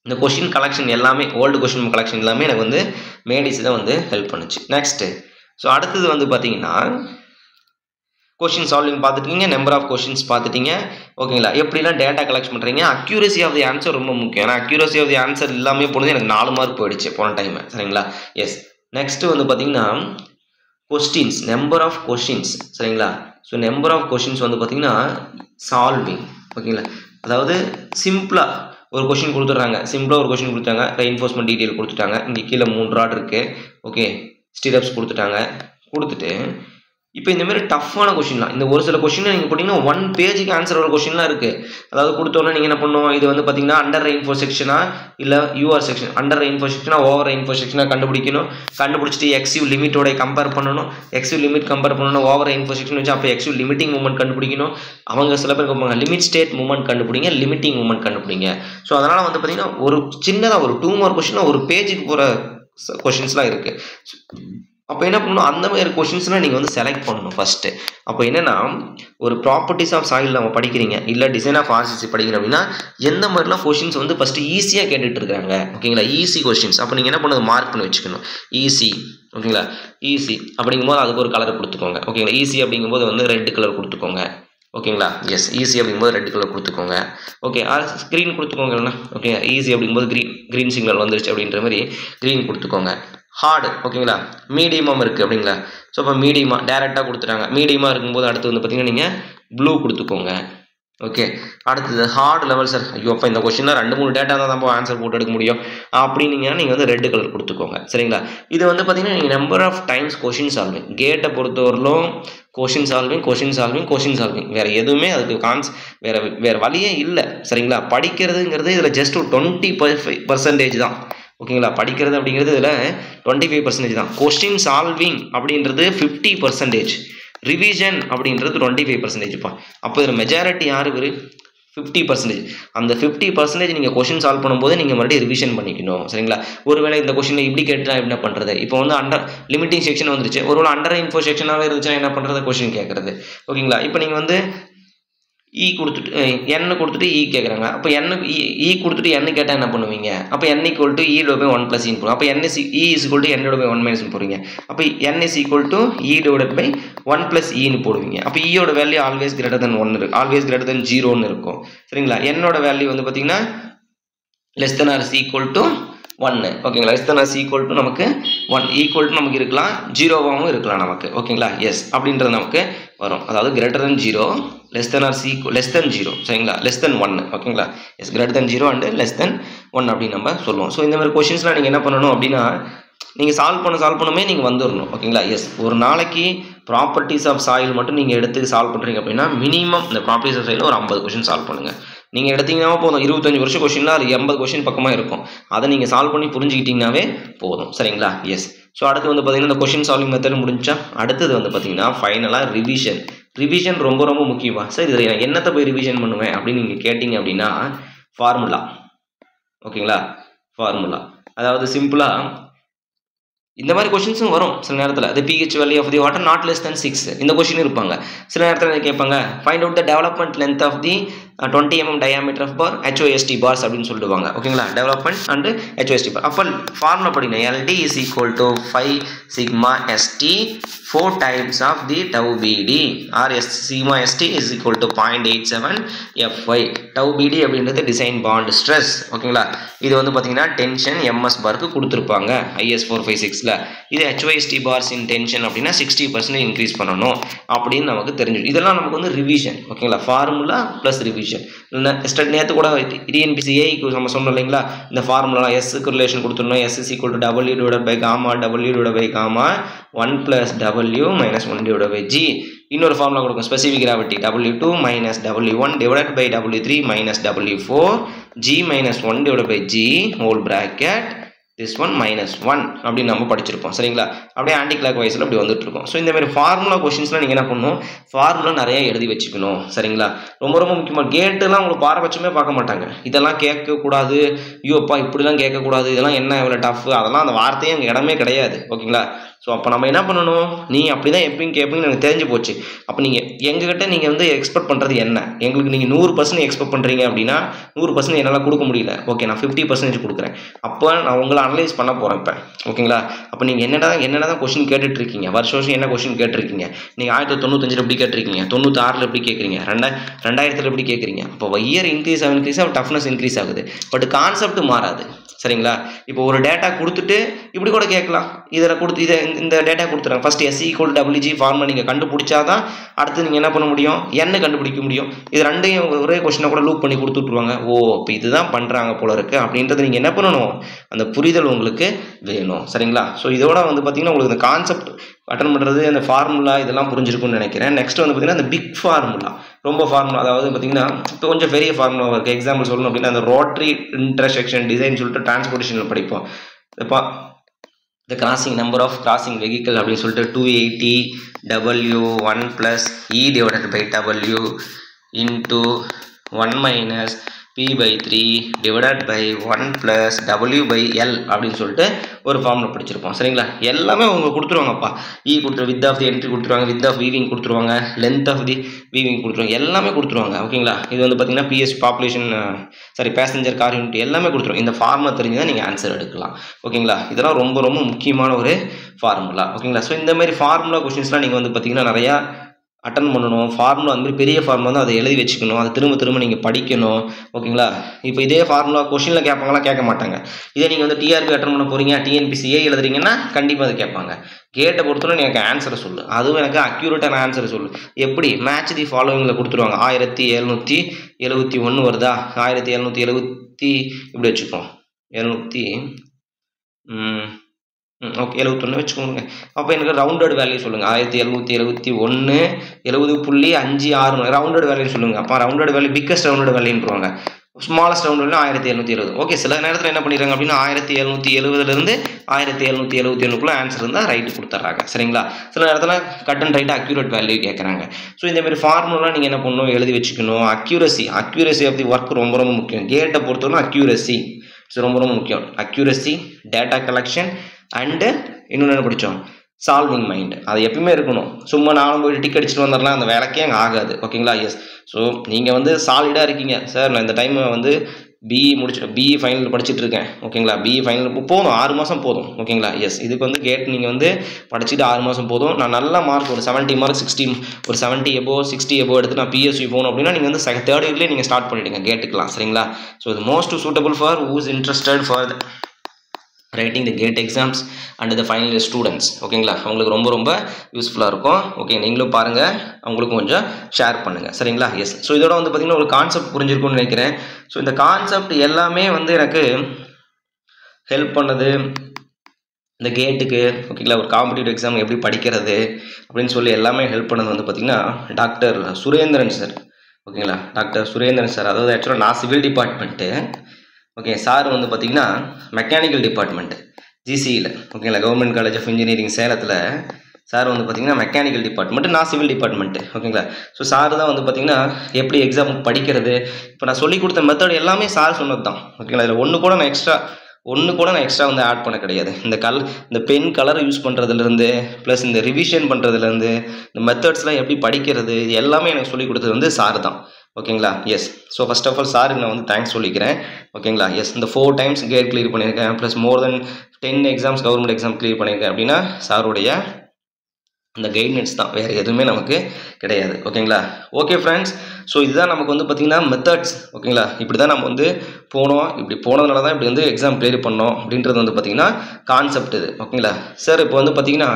இந்த கொஷின் கலெக்ஷன் எல்லாமே ஓல்டு கொஷின் கலெக்ஷன் எல்லாமே எனக்கு வந்து மேடிசி தான் வந்து ஹெல்ப் பண்ணுச்சு. நெக்ஸ்ட்டு ஸோ அடுத்தது வந்து பார்த்தீங்கன்னா கொஷின் சால்விங் பார்த்துட்டீங்க, நம்பர் ஆஃப் கொஷின்ஸ் பார்த்துட்டீங்க. ஓகேங்களா. எப்படிலாம் டேட்டா கலெக்ட் பண்ணுறீங்க. அக்யூரசி ஆஃப் தி ஆன்சர் ரொம்ப முக்கியம். ஏன்னா அக்யூரசி ஆஃப் தி ஆன்சர் எல்லாமே போனது எனக்கு 4 மார்க் போயிடுச்சு போன டைம். சரிங்களா. எஸ். நெக்ஸ்ட்டு வந்து பார்த்தீங்கன்னா கொஸ்டின்ஸ், நம்பர் ஆஃப் கொஷின்ஸ். சரிங்களா. ஸோ நம்பர் ஆஃப் கொஷின்ஸ் வந்து பார்த்தீங்கன்னா சால்விங். ஓகேங்களா. அதாவது சிம்பிளாக ஒரு கொஷின் கொடுத்துட்றாங்க, சிம்பிளாக ஒரு கொஷின் கொடுத்தாங்க, ரெயின்ஃபோர்ஸ்மெண்ட் டீட்டெயில் கொடுத்துட்டாங்க, இங்கே கீழே 3 ராட் இருக்குது. ஓகே, ஸ்டிரப்ஸ் கொடுத்துட்டாங்க. கொடுத்துட்டு இப்போ இந்தமாரி டஃப்பான கொஷின்லாம், இந்த ஒரு சில கொஷினில் நீங்கள் போட்டிங்கன்னா 1 பேஜுக்கு ஆன்சர் ஒரு கொஷின்லாம் இருக்குது. அதாவது கொடுத்தோன்னே நீங்கள் என்ன பண்ணணும், இது வந்து பார்த்தீங்கன்னா அண்டர் ரெயின்ஃபோர் செக்ஷனா இல்லை யூஆர் செக்ஷன், அண்டர் ரெயின்ஃபோர் செக்ஷனா ஓவர் ரெயின்ஃபோர் செக்ஷனாக கண்டுபிடிக்கணும். கண்டுபிடிச்சிட்டு எக்ஸ்யூ லிமிட்டோட கம்பேர் பண்ணணும். எக்ஸ்யூ லிமிட் கம்பேர் பண்ணணும், ஓவர் ரெயின்ஃபோர் செக்ஷன் வச்சு அப்போ எக்ஸ்யூ லிமிட்டிங் மூமெண்ட் கண்டுபிடிக்கணும். அவங்க சில பேர் கேட்பாங்க லிமிட் ஸ்டேட் மூமெண்ட் கண்டுபிடிங்க, லிமிட்டிங் மூமெண்ட் கண்டுபிடிங்க. ஸோ அதனால் வந்து பார்த்தீங்கன்னா ஒரு சின்னதாக ஒரு 2 மார்க் கொஷினாக ஒரு பேஜுக்கு போகிற கொஷின்ஸ்லாம் இருக்குது. அப்போ என்ன பண்ணணும், அந்த மாதிரி கொஷின்ஸ்லாம் நீங்கள் வந்து செலக்ட் பண்ணணும் ஃபஸ்ட்டு. அப்போ என்னென்னா ஒரு ப்ராப்பர்ட்டிஸ் ஆஃப் சாயில் நம்ம படிக்கிறீங்க, இல்லை டிசைன் ஆஃப் ஆர்சிசி படிக்கிறோம் அப்படின்னா எந்த மாதிரிலாம் கொஷின்ஸ் வந்து ஃபஸ்ட்டு ஈஸியாக கேட்டுட்டு இருக்காங்க. ஓகேங்களா. Easy questions. அப்போ நீங்கள் என்ன பண்ணுறது, மார்க் பண்ணி வச்சுக்கணும். ஈஸி. ஓகேங்களா. ஈஸி அப்படிங்கும்போது அதுக்கு ஒரு கலர் கொடுத்துக்கோங்க. ஓகேங்களா. ஈஸி அப்படிங்கும்போது வந்து ரெட் கலர் கொடுத்துக்கோங்க. ஓகேங்களா. எஸ். ஈஸி அப்படிங்கும்போது ரெட் கலர் கொடுத்துக்கோங்க. ஓகே, ஸ்க்ரீன் கொடுத்துக்கோங்கண்ணா. ஓகே, ஈஸி அப்படிங்கும்போது க்ரீன் சிக்னல் வந்துருச்சு அப்படின்ற மாதிரி க்ரீன் கொடுத்துக்கோங்க. ஹார்டு. ஓகேங்களா. மீடியமாக இருக்குது அப்படிங்களா. ஸோ அப்போ மீடியமாக டேரெக்டாக கொடுத்துட்டாங்க. மீடியமாக இருக்கும்போது அடுத்து வந்து பார்த்தீங்கன்னா நீங்கள் ப்ளூ கொடுத்துக்கோங்க. ஓகே, அடுத்தது ஹார்ட் லெவல் சார். ஐயோ அப்போ இந்த கொஸ்டினில் 2-3 டேட்டா தான் நம்ம ஆன்சர் போட்டு எடுக்க முடியும் அப்படின்னீங்கன்னா நீங்கள் வந்து ரெட் கலர் கொடுத்துக்கோங்க. சரிங்களா. இது வந்து பார்த்தீங்கன்னா நீங்கள் number of times question solving, கேட்டை பொறுத்தவரையிலும் கொஷின் சால்விங் வேறு எதுவுமே அதுக்கு வேறு வழியே இல்லை. சரிங்களா. படிக்கிறதுங்கிறது இதில் ஜஸ்ட் ஒரு 25% தான். ஓகேங்களா. படிக்கிறது அப்படிங்கிறது இதில் 25% தான். கொஸ்டின் சால்விங் அப்படின்றது 50%, ரிவிஷன் அப்படின்றது 25%. அப்போ இதில் மெஜாரிட்டி யார் இவர், 50%. அந்த 50% நீங்கள் கொஷின் சால்வ் பண்ணும்போது நீங்கள் மறுபடியும் ரிவிஷன் பண்ணிக்கணும். சரிங்களா. ஒருவேளை இந்த கொஷினை இப்படி கேட்டால் என்ன பண்ணுறது, இப்போ வந்து அண்டர் லிமிட்டிங் செக்ஷன் வந்துருச்சு, ஒருவேளை அண்டர் இன்ஃபோ செக்ஷனாகவே இருந்துச்சுன்னா என்ன பண்ணுறது, கொஷின் கேட்குறது. ஓகேங்களா. இப்போ நீங்கள் வந்து இ கொடுத்துட்டு என்னு கொடுத்துட்டு இ கேட்குறாங்க. அப்போ இ கொடுத்துட்டு என்னு கேட்டால் என்ன பண்ணுவீங்க, அப்போ n equal to E/1 + E போடுவோம். அப்போ E ஈக்குவல் டு N/1 - போடுவீங்க. அப்போ n ஈக்குவல் டு E/1 + Eன்னு போடுவீங்க. அப்போ ஈயோட வேல்யூ ஆல்வேஸ் கிரேட்டர் தென் 1 இருக்குது, ஆல்வேஸ் கிரேட்டர் தென் 0ன்னு இருக்கும். சரிங்களா. என்னோட வேல்யூ வந்து பார்த்தீங்கன்னா less than or equal to 1. ஓகேங்களா. Less than or equal to நமக்கு 1 ஈக்குவல் டு நமக்கு இருக்கலாம், 0வாகவும் இருக்கலாம் நமக்கு. ஓகேங்களா. எஸ் அப்படின்றது நமக்கு வரும். அதாவது greater than 0, less than or less than 0. சரிங்களா. Less than 1. ஓகேங்களா. Yes, greater than 0 and less than 1 அப்படின்னு நம்ம சொல்லுவோம். ஸோ இந்த மாதிரி கொஷின்ஸ்லாம் நீங்கள் என்ன பண்ணணும் அப்படின்னா நீங்கள் சால்வ் பண்ணுமே நீங்கள் வந்துடணும். ஓகேங்களா. எஸ், ஒரு நாளைக்கு ப்ராப்பர்ட்டிஸ் ஆஃப் சாயில் மட்டும் நீங்கள் எடுத்து சால்வ் பண்ணுறீங்க அப்படின்னா மினிமம் இந்த ப்ராப்பர்ட்டிஸ் ஆஃப் சாயில் ஒரு 50 கொஷின் சால்வ் பண்ணுங்கள். நீங்கள் எடுத்தீங்கன்னா போதும், 25 வருஷம் கொஷின்லாம் அது 80 கொஷின் பக்கமாக இருக்கும். அதை நீங்கள் சால்வ் பண்ணி புரிஞ்சுக்கிட்டீங்கன்னாவே போதும். சரிங்களா. எஸ். ஸோ அடுத்து வந்து பார்த்தீங்கன்னா இந்த கொஷின் சால்விங் மெத்தட் முடிஞ்சா அடுத்தது வந்து பார்த்தீங்கன்னா ஃபைனலாக ரிவிஷன் ரொம்ப ரொம்ப முக்கியமா. சார் இதில் நான் என்னத்தை போய் ரிவிஷன் பண்ணுவேன் அப்படின்னு நீங்கள் கேட்டிங்க அப்படின்னா ஃபார்முலா. ஓகேங்களா. ஃபார்முலா அதாவது சிம்பிளாக இந்த மாதிரி கொஷின்ஸும் வரும் சில நேரத்தில். அது pH value of the water not less than 6 இந்த கொஷின் இருப்பாங்க. சில நேரத்தில் கேட்பாங்க find out the development length of the 20 mm diameter of bar HOST bars அப்படின்னு சொல்லுவாங்க ஓகேங்களா development and HOST bar அப்போ ஃபார்முலா படிங்க LD is equal to 5 sigma ST 4 times of the tau BD or sigma ST is equal to 0.87 FY tau BD அப்படின்றது design bond stress ஓகேங்களா இது வந்து பார்த்தீங்கன்னா டென்ஷன் MS பார்க்கு கொடுத்துருப்பாங்க IS 456ல இது HOST bars in tension அப்படின்னா 60% இன்க்ரீஸ் பண்ணணும் அப்படின்னு நமக்கு தெரிஞ்சிடும் இதெல்லாம் நமக்கு வந்து ரிவிஷன் ஓகேங்களா ஃபார்முலா ப்ளஸ் ரிவிஷன் நேற்று கூட TNPSC நம்ம சொன்னோம் இல்லைங்களா இந்த ஃபார்முலா எஸ்க்கு ரிலேஷன் கொடுத்துருந்தோம் S is equal to W divided by gamma W divided by gamma 1 plus W minus 1 divided by G இன்னொரு ஃபார்முலா கொடுக்கும் specific gravity W2 minus W1 divided by W3 minus W4 G minus 1 divided by G whole bracket this one minus 1 அப்படி நம்ம படிச்சிருப்போம் சரிங்களா அப்படியே ஆன்டி கிளாக் வைஸ்ல அப்படி வந்துட்டு இருக்கும் ஸோ இந்த மாதிரி ஃபார்முலா கொஸ்டின்ஸ்லாம் நீங்கள் என்ன பண்ணணும் ஃபார்முலா நிறைய எழுதி வச்சுக்கணும் சரிங்களா ரொம்ப ரொம்ப முக்கியமாக கேட்டுலாம் உங்களுக்கு பாரபட்சமே பார்க்க மாட்டாங்க இதெல்லாம் கேட்கக்கூடாது ஐயோப்பா இப்படிலாம் கேட்கக்கூடாது இதெல்லாம் என்ன இவ்வளோ டஃப் அதெல்லாம் அந்த வார்த்தையே அங்கே இடமே கிடையாது ஓகேங்களா ஸோ அப்போ நம்ம என்ன பண்ணணும் நீ அப்படி தான் எப்படின்னு கேட்பீங்கன்னு எனக்கு தெரிஞ்சு போச்சு அப்போ நீங்கள் எங்ககிட்ட நீங்கள் வந்து எக்ஸ்பெக்ட் பண்ணுறது என்ன எங்களுக்கு நீங்கள் 100% எக்ஸ்பெக்ட் பண்ணுறீங்க அப்படின்னா 100% என்னால் கொடுக்க முடியல ஓகே நான் 50% கொடுக்குறேன் அப்போ நான் உங்களை அனலைஸ் பண்ண போகிறேன் இப்போ ஓகேங்களா அப்போ நீங்கள் என்னென்ன தான் கொஸ்டின் கேட்டுட்ருக்கீங்க வருஷம் என்ன கொஸ்டின் கேட்டிருக்கீங்க நீங்கள் 1995 எப்படி கேட்டிருக்கீங்க 96 எப்படி கேட்குறீங்க 2000 எப்படி கேட்குறீங்க அப்போ இயர் இன்க்ரீஸ் ஆகும் டஃப்னஸ் இன்க்ரீஸ் ஆகுது பட் கான்செப்ட் மாறாது சரிங்களா இப்போ ஒரு டேட்டா கொடுத்துட்டு இப்படி கூட கேட்கலாம் இதில் கொடுத்து இந்த டேட்டா கொடுத்துறாங்க first S equal to WG formula நீங்கள் கண்டுபிடிச்சாதான் அடுத்து நீங்கள் என்ன பண்ண முடியும் என்ன கண்டுபிடிக்க முடியும் இது ரெண்டையும் ஒரே கொஸ்டினை கூட லூப் பண்ணி கொடுத்துட்ருவாங்க ஓ இப்போ இதுதான் பண்ணுறாங்க போல இருக்கு அப்படின்றது நீங்கள் என்ன பண்ணணும் அந்த புரிதல் உங்களுக்கு வேணும் சரிங்களா ஸோ இதோட வந்து பார்த்தீங்கன்னா உங்களுக்கு இந்த கான்செப்ட் அட்டன் பண்ணுறது அந்த ஃபார்முலா இதெல்லாம் புரிஞ்சிருக்கும்னு நினைக்கிறேன் நெக்ஸ்ட் வந்து பார்த்தீங்கன்னா அந்த பிக் ஃபார்முலா ரொம்ப ஃபார்முலா அதாவது பார்த்தீங்கன்னா இப்போ கொஞ்சம் பெரிய ஃபார்முலா இருக்குது எக்ஸாம்பிள் சொல்லணும் அப்படின்னா அந்த ரோட்டரி இன்டர்செக்ஷன் டிசைன் சொல்லிட்டு டிரான்ஸ்போர்ட்டேஷனில் படிப்போம் இப்போ the crossing number of crossing vehicle அப்படின்னு சொல்லிட்டு 280 W1 plus E divided by W into 1 minus P by 3 divided by 1 plus W by L அப்படின்னு சொல்லிட்டு ஒரு ஃபார்முலா படிச்சிருப்போம் சரிங்களா எல்லாமே உங்களுக்கு கொடுத்துருவாங்கப்பா E கொடுத்துரு width of the entry கொடுத்துருவாங்க width of weaving கொடுத்துருவாங்க length of the weaving கொடுத்துருவாங்க எல்லாமே கொடுத்துருவாங்க ஓகேங்களா இது வந்து பார்த்தீங்கன்னா PS population passenger car unit எல்லாமே கொடுத்துருவாங்க இந்த ஃபார்முலா தெரிஞ்சுதான் நீங்கள் ஆன்சர் எடுக்கலாம் ஓகேங்களா இதெல்லாம் ரொம்ப ரொம்ப முக்கியமான ஒரு ஃபார்முலா ஓகேங்களா ஸோ இந்த மாதிரி ஃபார்முலா கொஸ்டின்ஸ்லாம் நீங்கள் வந்து பார்த்தீங்கன்னா நிறையா அட்டன் பண்ணணும் ஃபார்முலா அந்த மாதிரி பெரிய ஃபார்முலா வந்து அதை எழுதி வச்சுக்கணும் அதை திரும்ப நீங்கள் படிக்கணும் ஓகேங்களா இப்போ இதே ஃபார்முலா கொஸ்டினில் கேட்பாங்களாம் கேட்க மாட்டாங்க இதே நீங்கள் வந்து டிஆர்பி அட்டன் பண்ண போகிறீங்க TNPSC எழுதுறீங்கன்னா கண்டிப்பாக அதை கேட்பாங்க கேட்டை பொறுத்தவரை எனக்கு ஆன்சரை சொல்லு அதுவும் எனக்கு அக்யூரேட்டான ஆன்சரை சொல்லு எப்படி மேட்ச் தி ஃபாலோவிங்கில் கொடுத்துருவாங்க 1771 வருதா 1770 இப்படி வச்சுப்போம் 71 வச்சுக்கோங்க அப்போ எனக்கு ரவுண்டட் வேல்யூ சொல்லுங்கள் 1771 70.56 ரவுண்டட் வேல்யூ சொல்லுங்கள் அப்போ ரவுண்டட் வேல்யூ பிக்கஸ்ட் ரவுண்டட் வேல்யூன்றாங்க ஸ்மாலஸ்ட் ரவுண்ட் வேல்யூ 1770 ஓகே சில நேரத்தில் என்ன பண்ணிடுறாங்க அப்படின்னா 1770 1771 ஆன்சர் இருந்தால் ரைட்டு கொடுத்துட்றாங்க சரிங்களா சில நேரத்தில் cut and right accurate value கேட்குறாங்க ஸோ இந்த மாதிரி ஃபார்முலாம் நீங்கள் என்ன பண்ணணும் எழுதி வச்சுக்கணும் அக்யூரசி ஆஃப் தி ஒர்க் ரொம்ப ரொம்ப முக்கியம் கேட்டை பொறுத்தவரை அக்யூரசி ரொம்ப ரொம்ப முக்கியம் அக்யூரசி டேட்டா கலெக்ஷன் அண்டு இன்னொன்று என்ன படித்தோம் சால்விங் மைண்ட் அது எப்பயுமே இருக்கணும் சும்மா நானும் போய் டிக் அடிச்சுட்டு வந்துடலாம் அந்த வேலைக்கே அங்கே ஆகாது ஓகேங்களா எஸ் ஸோ நீங்கள் வந்து சாலிடாக இருக்கீங்க சார் நான் இந்த டைம் வந்து பிஇ முடிச்சுட்டு பிஇ ஃபைனல் படிச்சுட்டு இருக்கேன் ஓகேங்களா பிஇ ஃபைனல் போதும் 6 மாதம் போதும் ஓகேங்களா எஸ் இதுக்கு வந்து கேட் நீங்கள் வந்து படிச்சுட்டு 6 மாதம் போதும் நான் நல்ல மார்க் ஒரு 70 மார்க் 60 ஒரு 70 எபோ 60 எபோ எடுத்து நான் PSU போகணும் அப்படின்னா நீங்கள் வந்து தேர்ட் இயர்லேயே நீங்கள் ஸ்டார்ட் பண்ணிவிடுங்க கேட்டுக்கலாம் சரிங்களா ஸோ இது most suitable for whose interested for writing the GATE exams and the final year students ஓகேங்களா அவங்களுக்கு ரொம்ப ரொம்ப யூஸ்ஃபுல்லாக இருக்கும் ஓகே நீங்களும் பாருங்கள் அவங்களுக்கும் கொஞ்சம் ஷேர் பண்ணுங்கள் சரிங்களா எஸ் ஸோ இதோட வந்து பார்த்திங்கன்னா ஒரு கான்செப்ட் புரிஞ்சிருக்கும்னு நினைக்கிறேன் ஸோ இந்த கான்செப்ட் எல்லாமே வந்து எனக்கு ஹெல்ப் பண்ணது இந்த கேட்டுக்கு ஓகேங்களா ஒரு காம்படிட்டிவ் எக்ஸாம் எப்படி படிக்கிறது அப்படின்னு சொல்லி எல்லாமே ஹெல்ப் பண்ணது வந்து பார்த்திங்கன்னா டாக்டர் சுரேந்திரன் சார் ஓகேங்களா டாக்டர் சுரேந்திரன் சார் அதாவது ஆக்சுவலாக நான் சிவில் டிபார்ட்மெண்ட்டு ஓகே சார் வந்து பார்த்திங்கன்னா மெக்கானிக்கல் டிபார்ட்மெண்ட் ஜிசியில் ஓகேங்களா கவர்மெண்ட் காலேஜ் ஆஃப் இன்ஜினியரிங் சேலத்தில் சார் வந்து பார்த்திங்கன்னா மெக்கானிக்கல் டிபார்ட்மெண்ட் நான் சிவில் டிபார்ட்மெண்ட்டு ஓகேங்களா ஸோ சார் தான் வந்து பார்த்திங்கன்னா எப்படி எக்ஸாம் படிக்கிறது இப்போ நான் சொல்லிக் கொடுத்த மெத்தட் எல்லாமே சார் சொன்னது தான் ஓகேங்களா இதில் ஒன்று கூட நான் எக்ஸ்ட்ரா வந்து ஆட் பண்ண கிடையாது இந்த பென் கலர் யூஸ் பண்ணுறதுலேருந்து ப்ளஸ் இந்த ரிவிஷன் பண்ணுறதுலேருந்து இந்த மெத்தட்ஸ்லாம் எப்படி படிக்கிறது இது எல்லாமே எனக்கு சொல்லிக் கொடுத்தது வந்து சார் தான் ஓகேங்களா yes so first of all சாருக்கு நான் வந்து தேங்க்ஸ் சொல்லிக்கிறேன் ஓகேங்களா எஸ் இந்த 4 டைம்ஸ் கேட் கிளியர் பண்ணியிருக்கேன் plus more than 10 exams government exam clear பண்ணியிருக்கேன் அப்படின்னா சாருடைய அந்த கைட்லைன்ஸ் தான், வேறு எதுவுமே நமக்கு கிடையாது ஓகேங்களா. ஓகே ஃப்ரெண்ட்ஸ், ஸோ இதுதான் நமக்கு வந்து பார்த்திங்கன்னா மெத்தட்ஸ் ஓகேங்களா. இப்படி தான் நம்ம வந்து போனோம், இப்படி போனதுனால தான் இப்படி வந்து எக்ஸாம் கிளியர் பண்ணோம் அப்படின்றது வந்து பார்த்திங்கன்னா கான்செப்ட் இது ஓகேங்களா. சார் இப்போ வந்து பார்த்திங்கன்னா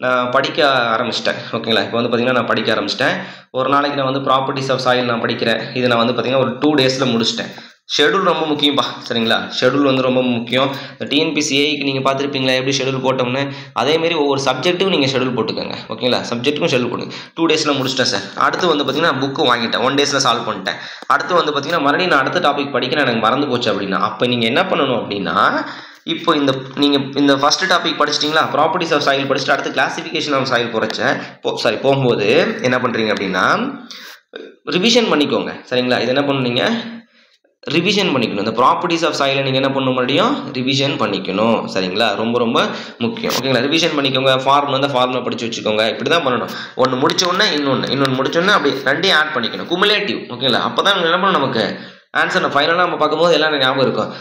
நான் படிக்க ஆரம்பிச்சிட்டேன் ஓகேங்களா. இப்போ வந்து பார்த்திங்கன்னா நான் படிக்க ஆரம்பிச்சிட்டேன். ஒரு நாளைக்கு நான் வந்து ப்ராப்பர்ட்டிஸ் ஆஃப் சாயில் நான் படிக்கிறேன். இது நான் வந்து பார்த்திங்கன்னா ஒரு 2 டேஸில் முடிச்சிட்டேன். ஷெடியூல் ரொம்ப முக்கியம்பா சரிங்களா. ஷெடியூல் வந்து ரொம்ப முக்கியம். இந்த டிஎன்பிசிஐக்கு நீங்கள் பார்த்துருப்பீங்களா எப்படி ஷெடியூல் போட்டோம்னு, அதேமாரி ஒவ்வொரு சப்ஜெக்ட்டுக்கும் நீங்கள் ஷெடியூல் போட்டுக்கோங்க ஓகேங்களா. சப்ஜெக்ட்டுக்கும் ஷெடியூல் போட்டுங்க. 2 டேஸில் முடிச்சிட்டேன் சார். அடுத்து வந்து பார்த்திங்கன்னா புக்கு வாங்கிட்டேன், 1 டேஸில் சால்வ் பண்ணிட்டேன். அடுத்து வந்து பார்த்திங்கன்னா மறுபடியும் நான் அடுத்த டாபிக் படிக்கிறேன், எனக்கு மறந்து போச்சு அப்படின்னா அப்போ நீங்கள் என்ன பண்ணணும் அப்படின்னா, இப்போ நீங்கள் இந்த ஃபர்ஸ்ட் டாபிக் படிச்சிட்டிங்களா, ப்ராப்பர்ட்டிஸ் ஆஃப் சாயில் படிச்சுட்டு அடுத்து கிளாசிஃபிகேஷன் ஆஃப் சாயில் போகும்போது என்ன பண்ணுறீங்க அப்படின்னா ரிவிஷன் பண்ணிக்கோங்க சரிங்களா. இது என்ன பண்ணுறீங்க, ரிவிஷன் பண்ணிக்கணும். இந்த ப்ராப்பர்ட்டிஸ் ஆஃப் சாயிலை நீங்கள் என்ன பண்ணணும், மறுபடியும் ரிவிஷன் பண்ணிக்கணும் சரிங்களா. ரொம்ப ரொம்ப முக்கியம் ஓகேங்களா. ரிவிஷன் பண்ணிக்கோங்க. ஃபார்முலா வந்து ஃபார்முலா படித்து வச்சுக்கோங்க. இப்படி தான் பண்ணணும். ஒன்று முடிச்ச உடனே இன்னொன்று முடிச்ச உடனே அப்படி 2 ஆட் பண்ணிக்கணும், குமுலேட்டிவ் ஓகேங்களா. அப்போ தான் என்ன பண்ணணும், நமக்கு ஆன்சர் ஃபைனலாக நம்ம பார்க்கும்போது எல்லாம் ஞாபகம் இருக்கும்.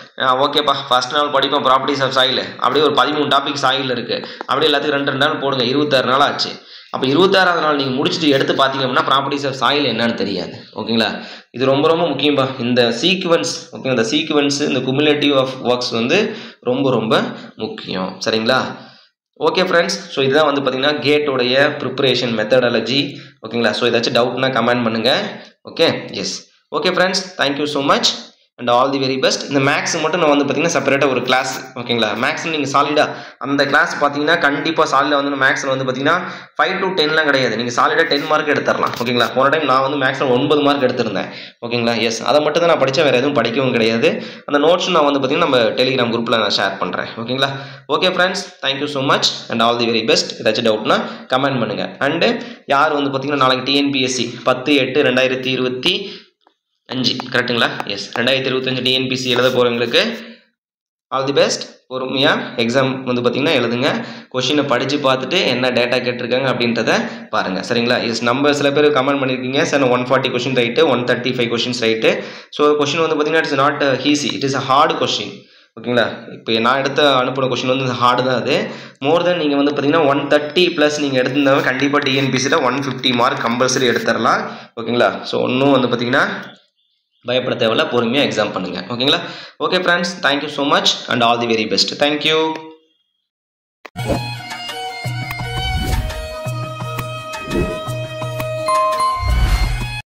ஓகேப்பா ஃபர்ஸ்ட் நாள் படிப்போம் ப்ராப்பர்ட்டிஸ் ஆஃப் சாயில், அப்படியே ஒரு 13 டாபிக் சாயில் இருக்குது, அப்படியே எல்லாத்துக்கும் 2 நாள் போடுங்க, 26 நாள் ஆச்சு. அப்போ 26ஆவது நாள் நீங்கள் முடிச்சுட்டு எடுத்து பார்த்தீங்க அப்படின்னா ப்ராப்பர்ட்டிஸ் ஆஃப் சாயில் என்னன்னு தெரியாது ஓகேங்களா. இது ரொம்ப ரொம்ப முக்கியம்பா. இந்த சீக்வன்ஸ் ஓகே, இந்த சீக்வன்ஸ் இந்த குமுலேட்டிவ் ஆஃப் ஒர்க்ஸ் வந்து ரொம்ப ரொம்ப முக்கியம் சரிங்களா. ஓகே ஃப்ரெண்ட்ஸ், ஸோ இதுதான் வந்து பார்த்தீங்கன்னா கேட்டோடைய ப்ரிப்பரேஷன் மெத்தடாலஜி ஓகேங்களா. ஸோ ஏதாச்சும் டவுட்னா கமெண்ட் பண்ணுங்கள். Okay yes okay friends, thank you so much and all the very best. இந்த மேக்ஸ் மட்டும் நான் வந்து பார்த்தீங்கன்னா செப்பரேட்டாக ஒரு கிளாஸ் ஓகேங்களா. மேக்ஸ் நீங்கள் சாலிடாக அந்த கிளாஸ் பார்த்தீங்கன்னா கண்டிப்பாக சாலிடாக வந்து மேக்ஸில் வந்து பார்த்தீங்கன்னா 5 to 10லாம் கிடையாது, நீங்கள் சாலிடாக 10 மார்க் எடுத்துடலாம் ஓகேங்களா. போன டைம் நான் வந்து மேக்ஸில் 9 மார்க் எடுத்திருந்தேன் ஓகேங்களா. எஸ் அதை மட்டும் தான் நான் படித்தேன், வேறு எதுவும் படிக்கவும் கிடையாது. அந்த நோட்ஸும் நான் வந்து பார்த்தீங்கன்னா நம்ம டெலிகிராம் குரூப்பில் நான் ஷேர் பண்ணுறேன் ஓகேங்களா. Okay friends, thank you so much and all the very best. ஏதாச்சும் டவுட்னா கமெண்ட் பண்ணுங்கள். அண்டு யார் வந்து பார்த்தீங்கன்னா நாளைக்கு டிஎன்பிஎஸ்சி 10/8/2025 கரெக்டுங்களா. எஸ் 2025 டிஎன்பிசி எழுத போகிறவங்களுக்கு ஆல் தி பெஸ்ட். பொறுமையாக எக்ஸாம் வந்து பார்த்திங்கன்னா எழுதுங்க. கொஷினை படித்து பார்த்துட்டு என்ன டேட்டா கேட்டிருக்காங்க அப்படின்றத பாருங்கள் சரிங்களா. எஸ் நம்ம சில பேர் கமெண்ட் பண்ணியிருக்கீங்க sir 140 question right, 135 questions right. So question வந்து பார்த்திங்கன்னா it's not easy, it is a hard question ஓகேங்களா. இப்போ நான் அனுப்பின கொஷின் வந்து ஹார்டு தான். அது மோர் தென் நீங்கள் வந்து பார்த்தீங்கன்னா 130+ நீங்கள் எடுத்திருந்தாங்க கண்டிப்பாக டிஎன்பிசியில் 150 மார்க் கம்பல்சரி எடுத்துடலாம் ஓகேங்களா. ஸோ ஒன்றும் வந்து பார்த்தீங்கன்னா பயப்பட தேவையில்ல, பொறுமையாக எக்ஸாம் பண்ணுங்கள் ஓகேங்களா. Okay friends, thank you so much and all the very best. Thank you.